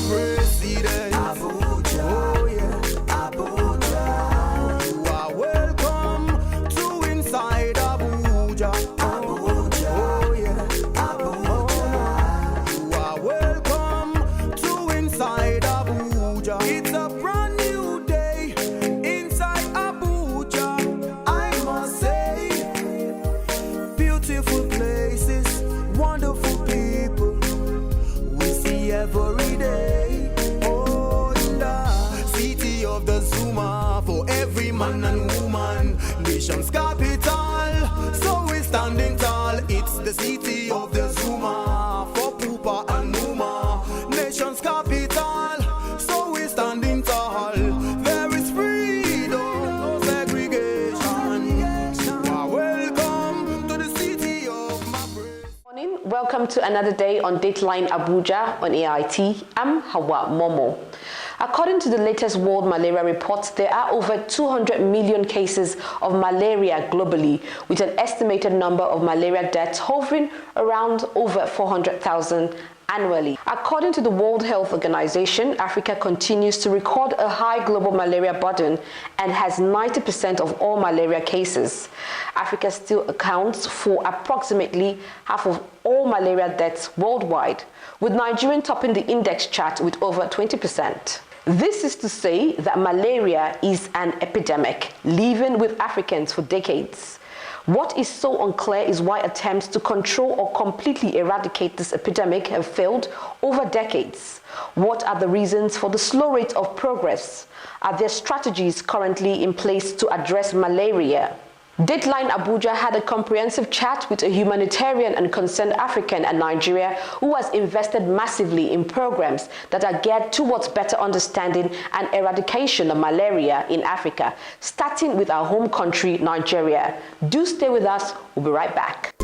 my president. Abuja, Oh yeah, Abuja, you are welcome to inside Abuja. Abuja, Oh yeah, Abuja. you are welcome to inside Abuja. It's a brand new day inside Abuja. I must say, beautiful places, wonderful people we see every day. Oh, in the city of the Zuma, for every man and woman, nation's capital. So we're standing tall. It's the city of the Zuma, for Pupa and Numa, nation's capital. So we're standing tall. There is freedom, no segregation. You are welcome to the city of my praise. Morning. Welcome to another day on Dateline Abuja on AIT. I'm Hawa Momo. According to the latest World Malaria Report, there are over 200 million cases of malaria globally, with an estimated number of malaria deaths hovering around over 400,000 annually. According to the World Health Organization, Africa continues to record a high global malaria burden and has 90% of all malaria cases. Africa still accounts for approximately half of all malaria deaths worldwide, with Nigeria topping the index chart with over 20%. This is to say that malaria is an epidemic, living with Africans for decades. What is so unclear is why attempts to control or completely eradicate this epidemic have failed over decades. What are the reasons for the slow rate of progress? Are there strategies currently in place to address malaria? Dateline Abuja had a comprehensive chat with a humanitarian and concerned African and Nigeria who has invested massively in programs that are geared towards better understanding and eradication of malaria in Africa, starting with our home country, Nigeria. Do stay with us. We'll be right back.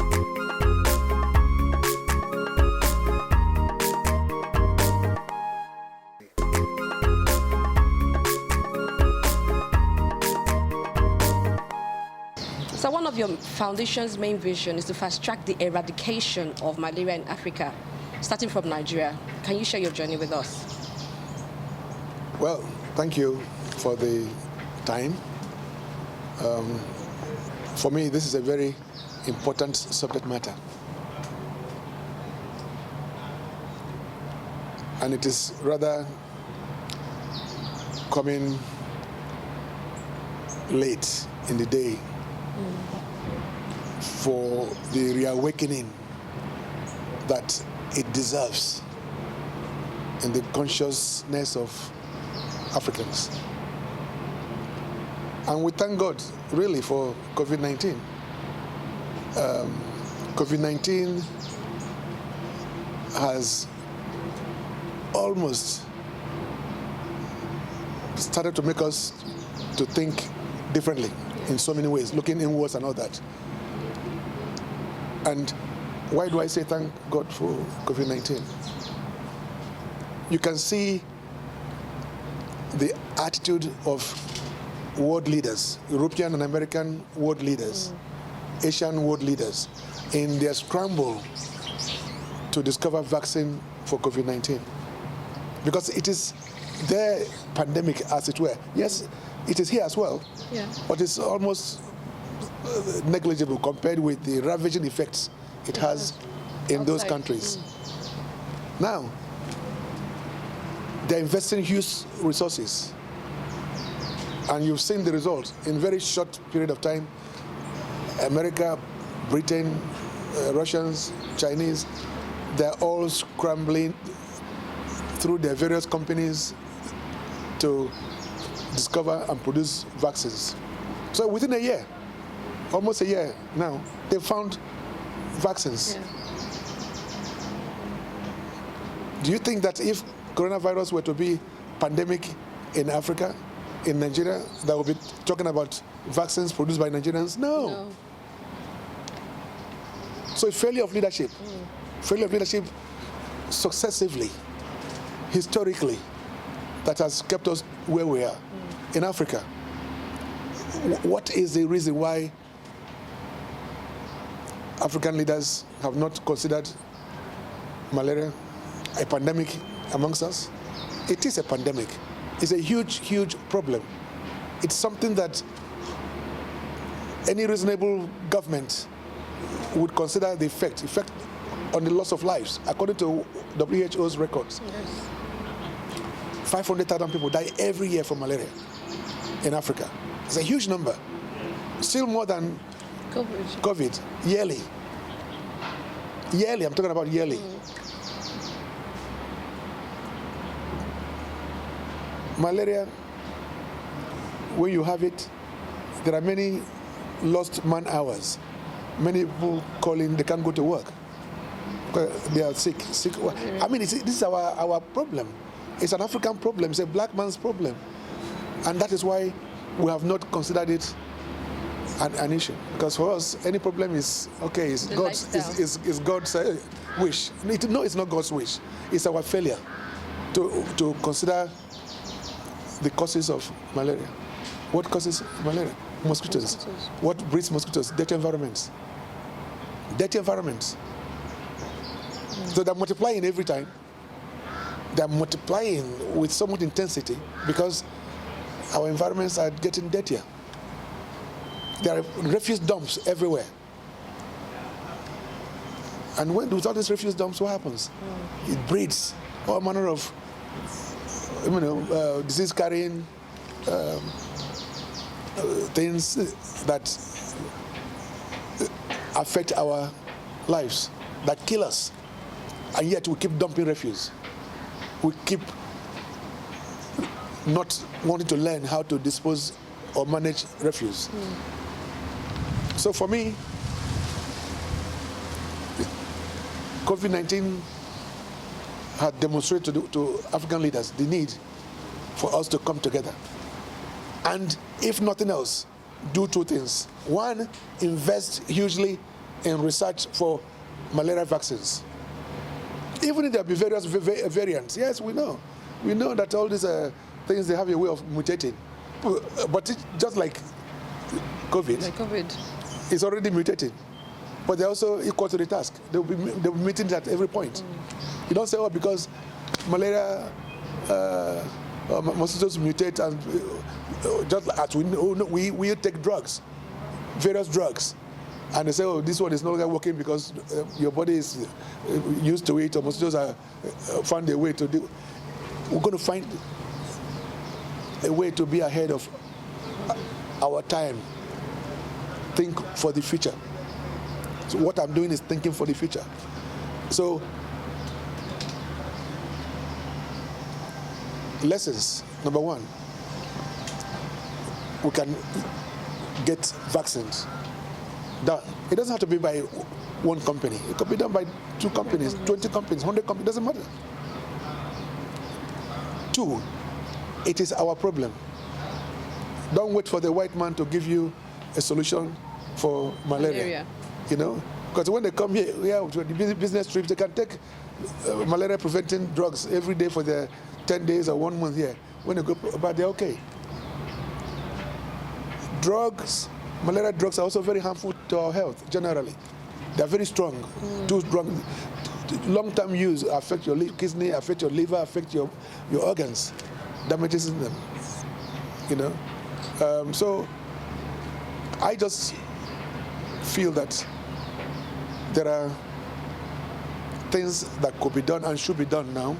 So one of your foundation's main vision is to fast-track the eradication of malaria in Africa, starting from Nigeria. Can you share your journey with us? Well, thank you for the time. For me, this is a very important subject matter. And it is rather coming late in the day for the reawakening that it deserves in the consciousness of Africans. And we thank God, really, for COVID-19. COVID-19 has almost started to make us to think differently in so many ways, looking inwards and all that. And why do I say thank God for COVID-19? You can see the attitude of world leaders, European and American world leaders, Asian world leaders, in their scramble to discover vaccine for COVID-19. Because it is their pandemic, as it were. Yes, it is here as well, but it's almost negligible compared with the ravaging effects it has in those countries. Now, they're investing huge resources, and you've seen the results in very short period of time. America, Britain, Russians, Chinese, they're all scrambling through their various companies to discover and produce vaccines. So within a year, almost a year now, they found vaccines. Do you think that if coronavirus were to be pandemic in Africa, in Nigeria, that would be talking about vaccines produced by Nigerians? No. So it's failure of leadership. Failure of leadership successively, historically, that has kept us where we are in Africa. What is the reason why African leaders have not considered malaria a pandemic amongst us? it is a pandemic. It's a huge, huge problem. It's something that any reasonable government would consider the effect on the loss of lives. According to WHO's records, 500,000 people die every year from malaria in Africa. It's a huge number. Still more than COVID yearly. Yearly, I'm talking about yearly. Malaria, when you have it, there are many lost man hours. Many people calling, they can't go to work because they are sick. I mean, this is our problem. It's an African problem. It's a black man's problem. And that is why we have not considered it an issue. Because for us, any problem is, okay, it's God's wish. No, it's not God's wish. It's our failure to consider the causes of malaria. What causes malaria? Mosquitoes. What breeds mosquitoes? Dirty environments. Dirty environments. So they're multiplying every time. They're multiplying with so much intensity because our environments are getting dirtier. There are refuse dumps everywhere. And with all these refuse dumps, what happens? It breeds all manner of disease-carrying things that affect our lives, that kill us. And yet we keep dumping refuse. We keep not wanting to learn how to dispose or manage refuse. So for me, COVID-19 had demonstrated to African leaders the need for us to come together. And if nothing else, do two things. One, invest hugely in research for malaria vaccines. Even if there be various variants, yes, we know. We know that all these things, they have a way of mutating. But it's just like COVID, it's already mutated. But they're also equal to the task. They'll be meeting at every point. You don't say, oh, because malaria, mosquitoes mutate, and just as we take drugs, various drugs, and they say, oh, this one is no longer working because your body is used to it, or mosquitoes are found a way to do. We're going to find a way to be ahead of our time. Think for the future. So what I'm doing is thinking for the future. So lessons, number one, we can get vaccines done. It doesn't have to be by one company. It could be done by 2 companies, 20 companies, 100 companies, doesn't matter. 2, it is our problem. Don't wait for the white man to give you a solution for malaria. You know, because when they come here to the business trips, they can take malaria preventing drugs every day for their 10 days or 1 month here. When they go, but they're okay. Drugs, malaria drugs are also very harmful to our health generally. They're very strong, too strong. Long-term use affect your kidney, affect your liver, affect your organs, damages them. You know, so I just feel that there are things that could be done and should be done now,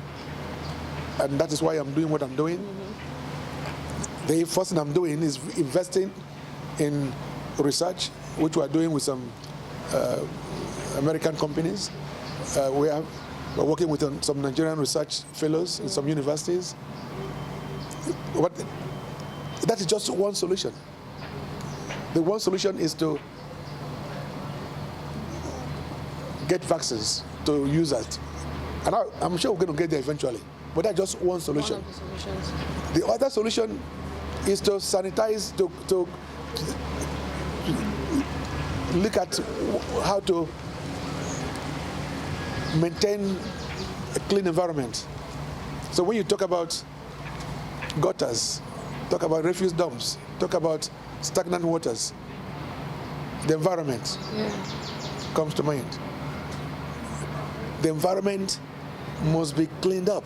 and that is why I'm doing what I'm doing. The first thing I'm doing is investing in research, which we are doing with some American companies. We're working with some Nigerian research fellows in some universities. But that is just one solution. The one solution is to get vaccines to use that. And I'm sure we're going to get there eventually. But that's just one solution. One of the solutions. The other solution is to sanitize, to look at how to maintain a clean environment. So when you talk about gutters, talk about refuse dumps, talk about stagnant waters, the environment comes to mind. The environment must be cleaned up.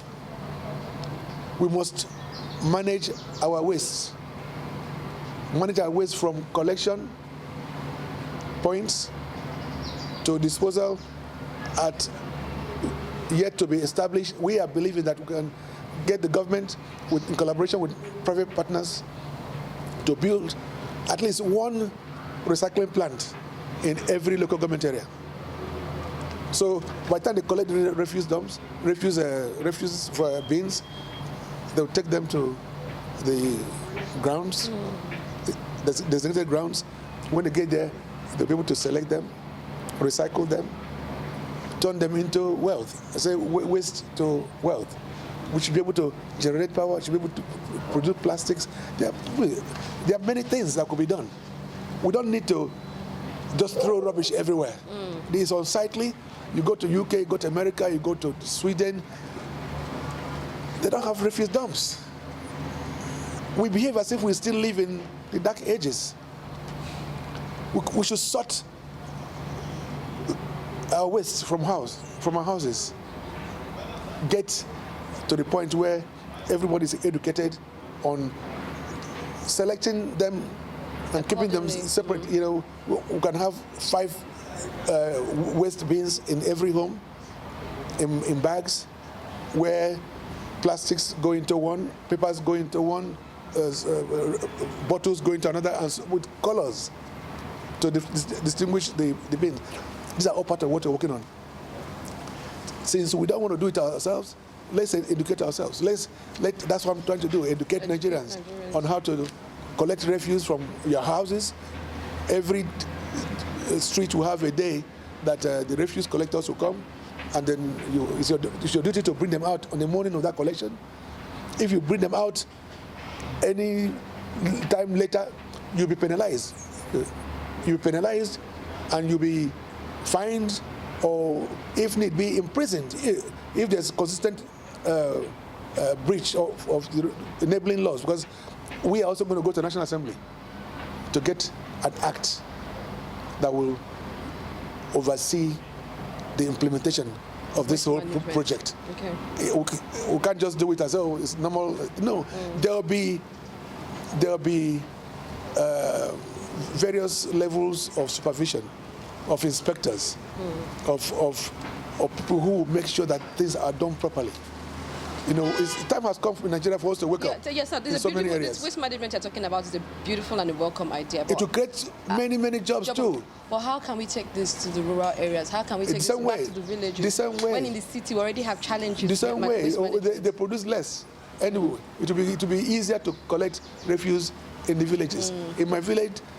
We must manage our waste. Manage our waste from collection points to disposal at yet to be established. We are believing that we can get the government, in collaboration with private partners, to build at least one recycling plant in every local government area. So by the time they collect the refuse dumps, refuse for bins, they'll take them to the grounds, the designated grounds. When they get there, they'll be able to select them, recycle them, turn them into wealth. I say waste to wealth. We should be able to generate power, we should be able to produce plastics. There are many things that could be done. We don't need to just throw rubbish everywhere. This is unsightly. You go to UK, go to America, you go to Sweden, they don't have refuse dumps. We behave as if we still live in the dark ages. We should sort our waste from our houses. Get to the point where everybody is educated on selecting them and keeping them separate. You know, we can have 5 waste bins in every home, in bags, where plastics go into one, papers go into one, bottles go into another, and with colors to distinguish the bins. These are all part of what we're working on. Since we don't want to do it ourselves, let's educate ourselves. That's what I'm trying to do, educate Nigerians on how to collect refuse from your houses. Every street will have a day that the refuse collectors will come, and then it's your duty to bring them out on the morning of that collection. If you bring them out any time later, you'll be penalized. You'll be penalized and you'll be fined, or if need be, imprisoned if there's consistent breach of the enabling laws, because we are also going to go to the National Assembly to get an act that will oversee the implementation of this whole project. Okay. We can't just do it as though it's normal. No, there'll be various levels of supervision, of inspectors, of people who make sure that things are done properly. You know, time has come in Nigeria for us to wake up. Yes, sir. In so many areas. This waste management you're talking about is a beautiful and a welcome idea. It will create many jobs too. But how can we take this to the rural areas? How can we take this back to the villages? The same way. When in the city we already have challenges. The same way. They produce less. Anyway, it will be easier to collect refuse in the villages. In my village,